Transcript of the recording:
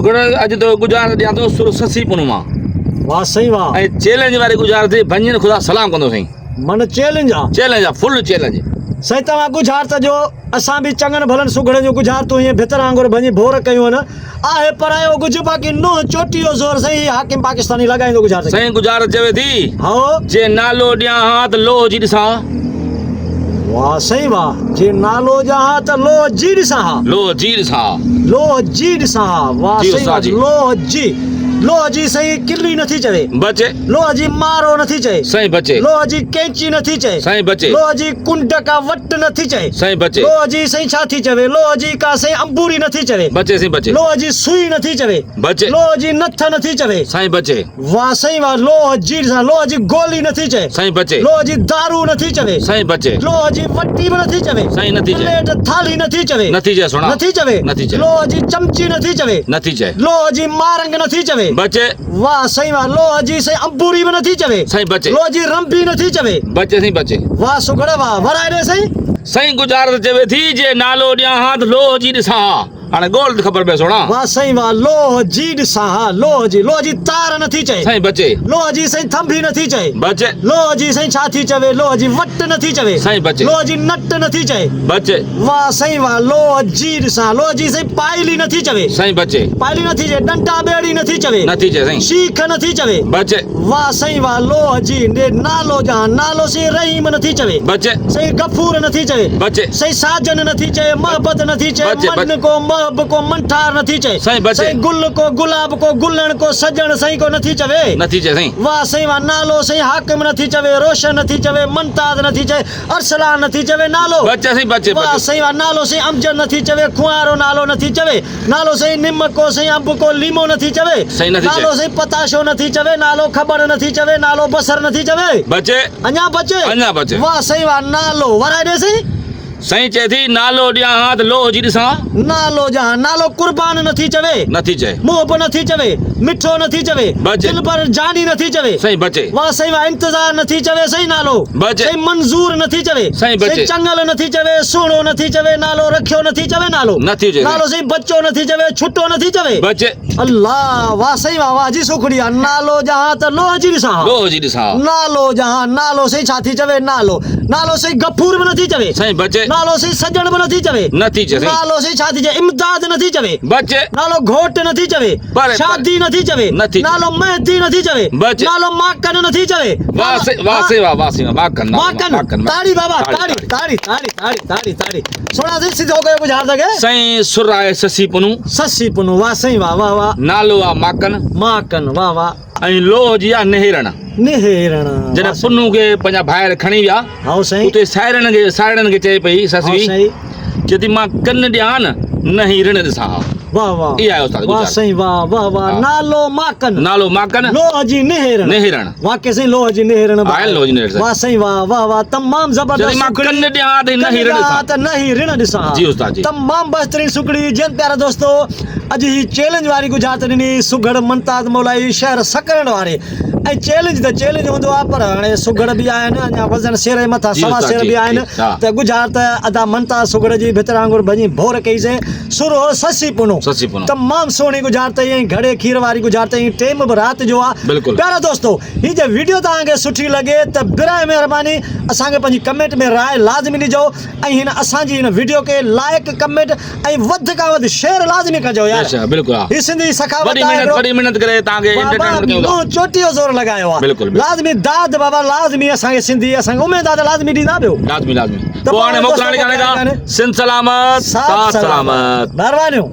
गुड़ अज तो गुजार दिया तो सुर ससी पुनुमा वाह सही वाह ए चैलेंज वाली गुजार थी भंजन खुदा सलाम कंदो सही मन चैलेंज आ चैलेंज आ फुल चैलेंज सही तव्हां गुजार त जो असां बि चङनि भलनि सुगड़नि जो गुजार तूं हीअं भितर वांगुरु भञी भोर कयूं न आहे परायो गुज बाक़ी नो चोटियो ज़ोर सही हाकिम पाकिस्तानी लॻाईंदो गुजार सही गुजार चवे थी हाओ जे नालो ॾियां हा त लोह जी ॾिसां वाह सही वाह जे नालो ॼां त लोह जी ॾिसां हा लोह जी ॾिसां लोह जी ॾिसां हा वाह जी सही उस्ताद जी। लोह जी सही किली नथी चवे बचे लोह जी मारो नथी चए सही बचे लोह जी कैंची नथी चए सही बचे लोह जी कुंड का वट नथी चए सही बचे लोह जी सही छा थी चवे लोह जी का सही अंबूरी नथी चवे बचे सही बचे लोह जी सुई नथी चवे बचे लोह जी नथ नथी चवे सही बचे वाह सही वाह लोह जी ॾिसां लोह जी गोली नथी चए सही बचे लोह जी दारू नथी चवे सही बचे लोह जी वट्टी भी नथी चवे सही नथी चवे प्लेट थाली नथी चवे नथी चए सुणा नथी चवे नथी चवे लोह जी चमची नथी चवे नथी चए लोह जी मारंग नथी चवे बचे वाह सही वाह लोह जी सही अंबूरी भी नथी चवे सही बचे लोह जी रंबी नथी चवे बचे सही बचे वाह सुगड़ वाह वराए ॾे सही सही गुजार चवे थी जे नालो ॾियां हा त लोह जी ॾिसां हाणे गोल ख़बर पए सुणा वाह सही वाह लोह जी ॾिसां हा लोह जी तार नथी चए सही बचे लोह जी सही थंभी नथी चए बचे लोह जी सही छा थी चवे लोह जी वट नथी चवे सही बचे लोह जी नट नथी चए बचे वाह सही वाह लोह जी ॾिसां लोह जी सही पायली नथी चवे सही बचे पायली नथी चए डंडा बेड़ी नथी चवे नथी चए सही शीख नथी चवे बचे वाह सही वाह लोह जी ने नालो जहां नालो सही रहीम नथी चवे बचे सही गफूर नथी चवे बचे सही साजन नथी चए मोहब्बत नथी चए बचे, मन बचे। को महब को मंठार नथी चए सही बचे। सही गुल को गुलाब को गुलण को सजण सही को नथी चवे नथी चए सही वाह सही वाह नालो सही हाकिम नथी चवे रोशन नथी चवे मुमताज नथी चवे अरसलान नथी चवे नालो बचे सही बचे वाह बचे सही वाह नालो सही अमजद नथी चवे खुआरो नालो नथी चवे नालो सही निम को सही अंब को लीमो नथी चवे सही नथी चवे। नालो सही पताशो नथी चवे नालो ख़बर नथी चवे नालो बसर नथी चवे बचे अञा बचे वाह सही वाह नालो वराए ॾे सही सही चए थी नालो ॾियां हा त लोह जी ॾिसां नालो जहां नालो कुर्बान नथी चवे नथी चए मुंहं नथी चवे मिठो नथी चवे बचे। दिल पर जानी नथी चवे सही बचे वाह सही वाह इंतजार नथी चवे सही नालो बचे। सही मंजूर नथी चवे सही बचे। चंगल नथी चवे सुहिणो नथी चवे नालो रखियो नथी चवे नालो नथी चवे। नालो सही बच्चो नथी चवे छुट्टो नथी चवे बचे अल्लाह वाह सही वाह जी सुखड़िया नालो जहां त लोह जी ॾिसां लोह जी ॾिसां नालो जहां नालो सही छा थी चवे नालो सही गफूर भी नथी चवे सही बचे नालो सही सजण भी नथी चवे नथी चए सही नालो सही छा थी चवे इमदाद नथी चवे बचे नालो घोट नथी चवे पर- शादी नथी चवे नथी चवे। नालो मेहदी नथी चवे बचे। नालो माकन नथी चवे वाह से माकन माकन ताड़ी बाबा ताड़ी सोना से सीधो कयो गुजार दगे सही सुर आहे ससी पुनू ससी पुनु वाह सही वाह वाह वाह नालो आहे माकन माकन वाह वाह ऐं लोह जी आहे नेहरण नेहरण जॾहिं पुनू खे पंहिंजा ॿाहिरि खणी विया हाउ सही उते साइड़नि खे चए पई हाउ ससवी सही चए थी मां कन ॾियां न हीरण ॾिसां वाह वाह इहा आहे उस्ताद वाह गुजार सही वाह वाह वाह हाँ। नालो माकन नालो माकन लोह जी नेहरण नेहरण वाह सही लोह जी नेहरण आहे लोह जी नेहरण। वाह सही वाह वाह तमाम जॾहिं जबरदस्त मां कन ॾियां त न हीरण ॾिसां त न ही ऋण ॾिसां जी उस्ताद जी। तमाम बहितरीन सुखड़ी जिन प्यारा दोस्तो अॼु ही चैलेंज वारी गुजारत ॾिनी सुगड़ मुमताज मौलाई शहर सकरण वारे ऐं चैलेंज हूंदो आहे पर हाणे सुगड़ बि आहिनि अञा वज़न शेर जे मथां जी सवा उस्ताद शेर जी, बि आहिनि जी, हा। त गुजारत अदा मुमताज सुगड़ जी भितर वांगुरु भञी भोर कईसीं सुर हो ससी पुनो ससी पुनो। तमाम सोहणी गुजारत ऐं घड़े खीर वारी गुजारत ऐं टाइम बि राति जो आहे बिल्कुलु। प्यारा दोस्तो ही जे वीडियो तव्हांखे सुठी लॻे त बिराए महिरबानी असांखे पंहिंजी कमेंट में राय लाज़मी ॾिजो ऐं हिन असांजी हिन वीडियो खे लाइक कमेंट ऐं वधि खां वधि शेयर लाज़मी कजो यार अच्छा, बिल्कुलु हा। ही सिंधी सखावत वॾी महिनत करे तव्हांखे एंटरटेनमेंट कयूं था चोटियो ज़ोर लॻायो आहे बिल्कुलु, बिल्कुलु। लाज़मी दाद बाबा लाज़मी असांखे सिंधी असांखे उमेद आहे त लाज़मी ॾींदा ॿियो लाज़मी त पोइ हाणे पोइ मोकिलाइण दोस्तो खाने खां मोकिलाइण सिंध सलामत साथ सलामत महिरबानियूं